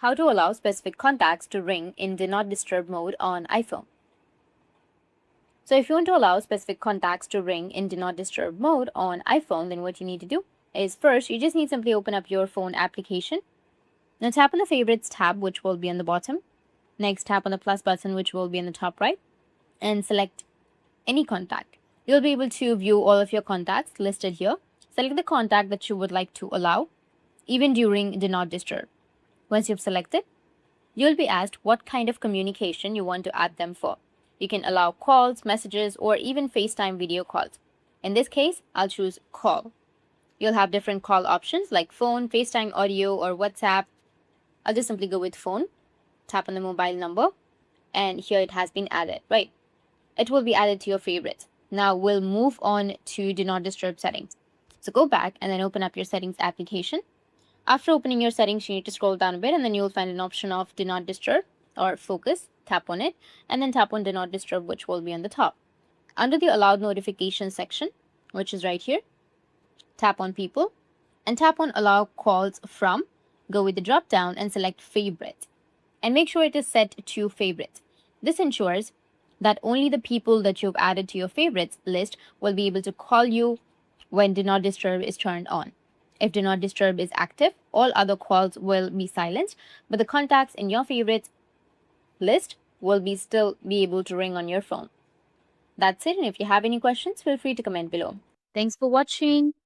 how to allow specific contacts to ring in Do Not Disturb mode on iPhone. So if you want to allow specific contacts to ring in Do Not Disturb mode on iPhone, then what you need to do is first, you just need to simply open up your phone application. Now tap on the Favorites tab, which will be on the bottom. Next, tap on the plus button, which will be in the top right, and select any contact. You'll be able to view all of your contacts listed here. Select the contact that you would like to allow, even during Do Not Disturb. Once you've selected, you'll be asked what kind of communication you want to add them for. You can allow calls, messages, or even FaceTime video calls. In this case, I'll choose call. You'll have different call options like phone, FaceTime audio, or WhatsApp. I'll just simply go with phone. Tap on the mobile number, and here it has been added, right? It will be added to your favorites. Now we'll move on to Do Not Disturb settings. So go back and then open up your settings application. After opening your settings, you need to scroll down a bit and then you'll find an option of Do Not Disturb or Focus. Tap on it and then tap on Do Not Disturb, which will be on the top. Under the Allowed Notifications section, which is right here, tap on People and tap on Allow Calls From. Go with the drop down and select Favorites. And make sure it is set to Favorites. This ensures that only the people that you've added to your favorites list will be able to call you when Do Not Disturb is turned on. If Do Not Disturb is active, all other calls will be silenced, but the contacts in your favorites list will still be able to ring on your phone. That's it, and if you have any questions, feel free to comment below. Thanks for watching.